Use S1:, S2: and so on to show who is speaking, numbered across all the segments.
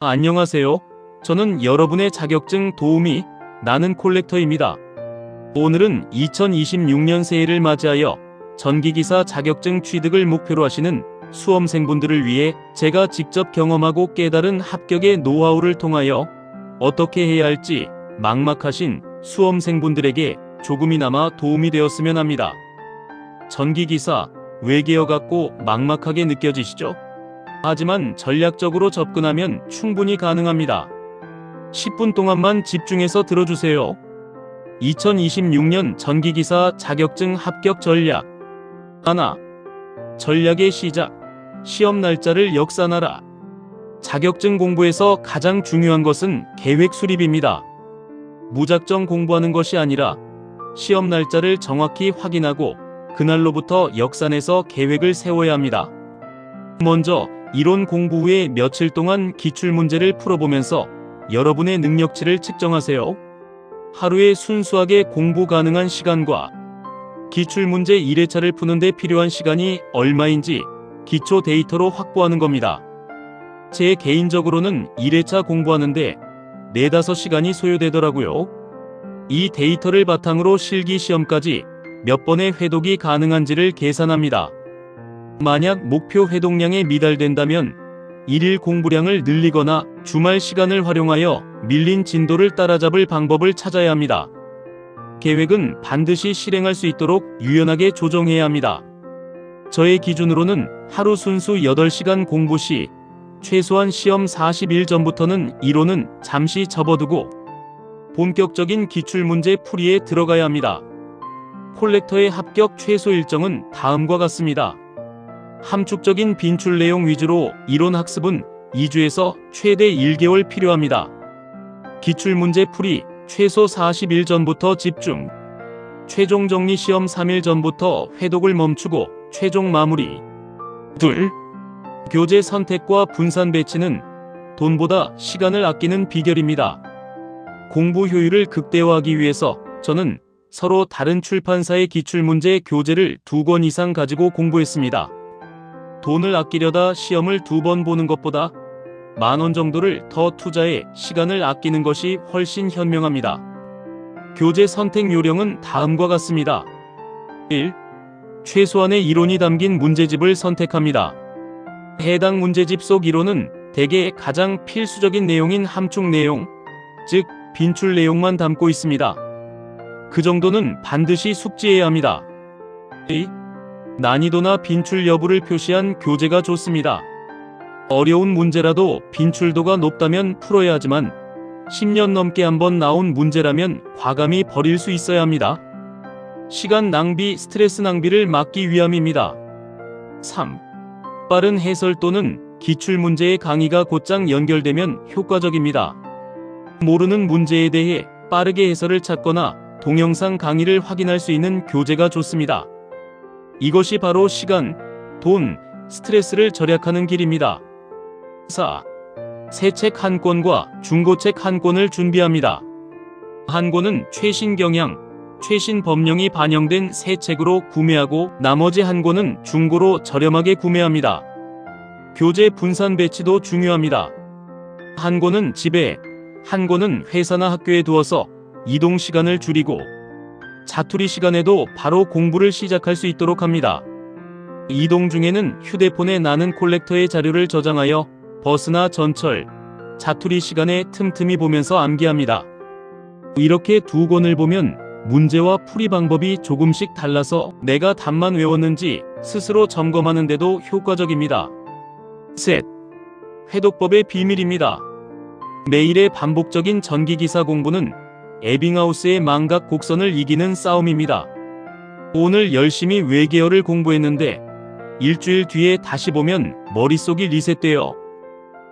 S1: 안녕하세요. 저는 여러분의 자격증 도우미 나는 콜렉터입니다. 오늘은 2026년 새해를 맞이하여 전기기사 자격증 취득을 목표로 하시는 수험생분들을 위해 제가 직접 경험하고 깨달은 합격의 노하우를 통하여 어떻게 해야 할지 막막하신 수험생분들에게 조금이나마 도움이 되었으면 합니다. 전기기사, 외계어 같고 막막하게 느껴지시죠? 하지만 전략적으로 접근하면 충분히 가능합니다. 10분 동안만 집중해서 들어주세요. 2026년 전기기사 자격증 합격 전략. 하나, 전략의 시작. 시험 날짜를 역산하라. 자격증 공부에서 가장 중요한 것은 계획 수립입니다. 무작정 공부하는 것이 아니라 시험 날짜를 정확히 확인하고 그날로부터 역산해서 계획을 세워야 합니다. 먼저 이론 공부 후에 며칠 동안 기출문제를 풀어보면서 여러분의 능력치를 측정하세요. 하루에 순수하게 공부 가능한 시간과 기출문제 1회차를 푸는데 필요한 시간이 얼마인지 기초 데이터로 확보하는 겁니다. 제 개인적으로는 1회차 공부하는데 4-5시간이 소요되더라고요. 이 데이터를 바탕으로 실기 시험까지 몇 번의 회독이 가능한지를 계산합니다. 만약 목표 회독량에 미달된다면 일일 공부량을 늘리거나 주말 시간을 활용하여 밀린 진도를 따라잡을 방법을 찾아야 합니다. 계획은 반드시 실행할 수 있도록 유연하게 조정해야 합니다. 저의 기준으로는 하루 순수 8시간 공부 시 최소한 시험 40일 전부터는 이론은 잠시 접어두고 본격적인 기출문제 풀이에 들어가야 합니다. 콜렉터의 합격 최소 일정은 다음과 같습니다. 함축적인 빈출 내용 위주로 이론 학습은 2주에서 최대 1개월 필요합니다. 기출문제 풀이 최소 40일 전부터 집중. 최종 정리 시험 3일 전부터 회독을 멈추고 최종 마무리. 2. 교재 선택과 분산 배치는 돈보다 시간을 아끼는 비결입니다. 공부 효율을 극대화하기 위해서 저는 서로 다른 출판사의 기출문제 교재를 2권 이상 가지고 공부했습니다. 돈을 아끼려다 시험을 2번 보는 것보다 10,000원 정도를 더 투자해 시간을 아끼는 것이 훨씬 현명합니다. 교재 선택 요령은 다음과 같습니다. 1. 최소한의 이론이 담긴 문제집을 선택합니다. 해당 문제집 속 이론은 대개 가장 필수적인 내용인 함축 내용, 즉 빈출 내용만 담고 있습니다. 그 정도는 반드시 숙지해야 합니다. 2. 난이도나 빈출 여부를 표시한 교재가 좋습니다. 어려운 문제라도 빈출도가 높다면 풀어야 하지만 10년 넘게 한번 나온 문제라면 과감히 버릴 수 있어야 합니다. 시간 낭비, 스트레스 낭비를 막기 위함입니다. 3. 빠른 해설 또는 기출문제의 강의가 곧장 연결되면 효과적입니다. 모르는 문제에 대해 빠르게 해설을 찾거나 동영상 강의를 확인할 수 있는 교재가 좋습니다. 이것이 바로 시간, 돈, 스트레스를 절약하는 길입니다. 4. 새 책 한 권과 중고책 한 권을 준비합니다. 한 권은 최신 경향, 최신 법령이 반영된 새 책으로 구매하고 나머지 한 권은 중고로 저렴하게 구매합니다. 교재 분산 배치도 중요합니다. 한 권은 집에, 한 권은 회사나 학교에 두어서 이동 시간을 줄이고 자투리 시간에도 바로 공부를 시작할 수 있도록 합니다. 이동 중에는 휴대폰에 나는 콜렉터의 자료를 저장하여 버스나 전철, 자투리 시간에 틈틈이 보면서 암기합니다. 이렇게 2권을 보면 문제와 풀이 방법이 조금씩 달라서 내가 답만 외웠는지 스스로 점검하는 데도 효과적입니다. 셋. 회독법의 비밀입니다. 매일의 반복적인 전기기사 공부는 에빙하우스의 망각 곡선을 이기는 싸움입니다. 오늘 열심히 외계어를 공부했는데 일주일 뒤에 다시 보면 머릿속이 리셋되어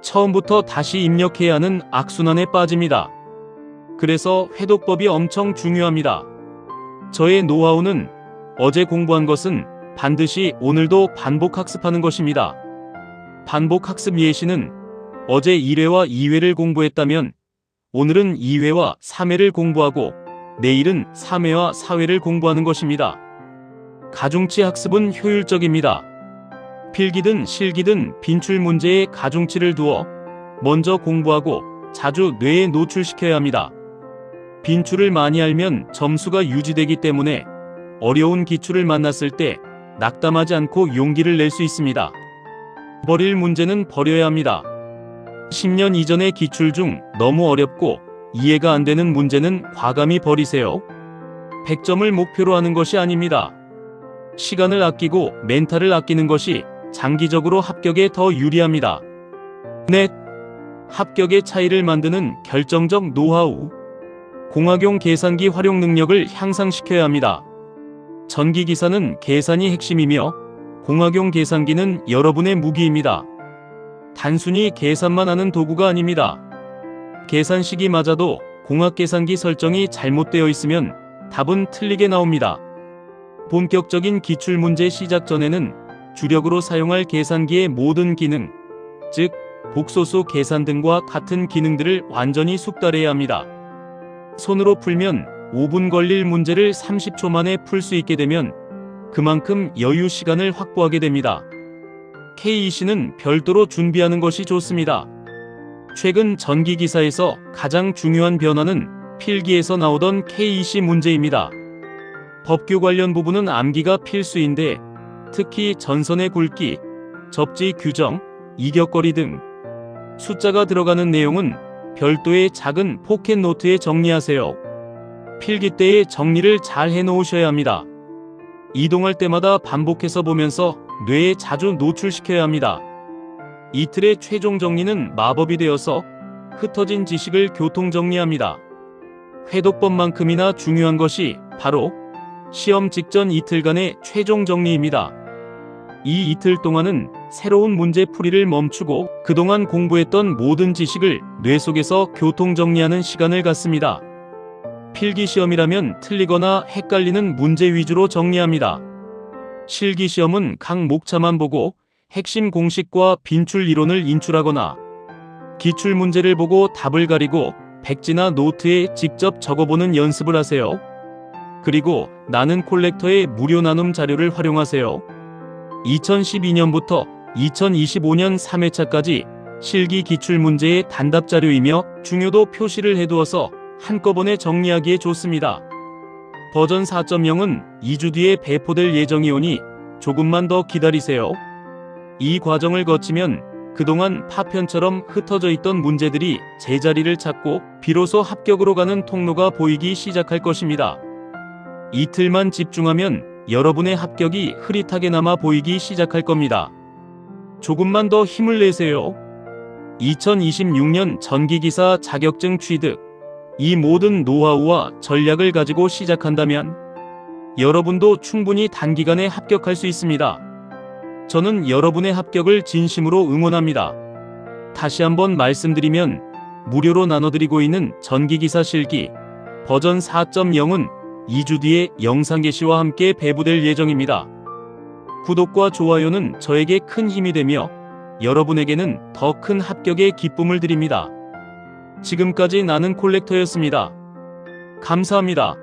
S1: 처음부터 다시 입력해야 하는 악순환에 빠집니다. 그래서 회독법이 엄청 중요합니다. 저의 노하우는 어제 공부한 것은 반드시 오늘도 반복 학습하는 것입니다. 반복 학습 예시는 어제 1회와 2회를 공부했다면 오늘은 2회와 3회를 공부하고 내일은 3회와 4회를 공부하는 것입니다. 가중치 학습은 효율적입니다. 필기든 실기든 빈출 문제에 가중치를 두어 먼저 공부하고 자주 뇌에 노출시켜야 합니다. 빈출을 많이 알면 점수가 유지되기 때문에 어려운 기출을 만났을 때 낙담하지 않고 용기를 낼 수 있습니다. 버릴 문제는 버려야 합니다. 10년 이전의 기출 중 너무 어렵고 이해가 안 되는 문제는 과감히 버리세요. 100점을 목표로 하는 것이 아닙니다. 시간을 아끼고 멘탈을 아끼는 것이 장기적으로 합격에 더 유리합니다. 넷. 합격의 차이를 만드는 결정적 노하우. 공학용 계산기 활용 능력을 향상시켜야 합니다. 전기기사는 계산이 핵심이며 공학용 계산기는 여러분의 무기입니다. 단순히 계산만 하는 도구가 아닙니다. 계산식이 맞아도 공학계산기 설정이 잘못되어 있으면 답은 틀리게 나옵니다. 본격적인 기출문제 시작 전에는 주력으로 사용할 계산기의 모든 기능, 즉 복소수 계산 등과 같은 기능들을 완전히 숙달해야 합니다. 손으로 풀면 5분 걸릴 문제를 30초 만에 풀 수 있게 되면 그만큼 여유 시간을 확보하게 됩니다. KEC는 별도로 준비하는 것이 좋습니다. 최근 전기기사에서 가장 중요한 변화는 필기에서 나오던 KEC 문제입니다. 법규 관련 부분은 암기가 필수인데 특히 전선의 굵기, 접지 규정, 이격거리 등 숫자가 들어가는 내용은 별도의 작은 포켓 노트에 정리하세요. 필기 때의 정리를 잘 해놓으셔야 합니다. 이동할 때마다 반복해서 보면서 뇌에 자주 노출시켜야 합니다. 이틀의 최종 정리는 마법이 되어서 흩어진 지식을 교통정리합니다. 회독법만큼이나 중요한 것이 바로 시험 직전 이틀간의 최종 정리입니다. 이 이틀 동안은 새로운 문제 풀이를 멈추고 그동안 공부했던 모든 지식을 뇌 속에서 교통정리하는 시간을 갖습니다. 필기시험이라면 틀리거나 헷갈리는 문제 위주로 정리합니다. 실기시험은 각 목차만 보고 핵심 공식과 빈출 이론을 인출하거나 기출문제를 보고 답을 가리고 백지나 노트에 직접 적어보는 연습을 하세요. 그리고 나는 콜렉터의 무료 나눔 자료를 활용하세요. 2012년부터 2025년 3회차까지 실기 기출문제의 단답 자료이며 중요도 표시를 해두어서 한꺼번에 정리하기에 좋습니다. 버전 4.0은 2주 뒤에 배포될 예정이오니 조금만 더 기다리세요. 이 과정을 거치면 그동안 파편처럼 흩어져 있던 문제들이 제자리를 찾고 비로소 합격으로 가는 통로가 보이기 시작할 것입니다. 이틀만 집중하면 여러분의 합격이 흐릿하게나마 보이기 시작할 겁니다. 조금만 더 힘을 내세요. 2026년 전기기사 자격증 취득. 이 모든 노하우와 전략을 가지고 시작한다면 여러분도 충분히 단기간에 합격할 수 있습니다. 저는 여러분의 합격을 진심으로 응원합니다. 다시 한번 말씀드리면 무료로 나눠드리고 있는 전기기사 실기 버전 4.0은 2주 뒤에 영상 게시와 함께 배부될 예정입니다. 구독과 좋아요는 저에게 큰 힘이 되며 여러분에게는 더 큰 합격의 기쁨을 드립니다. 지금까지 나는 콜렉터였습니다. 감사합니다.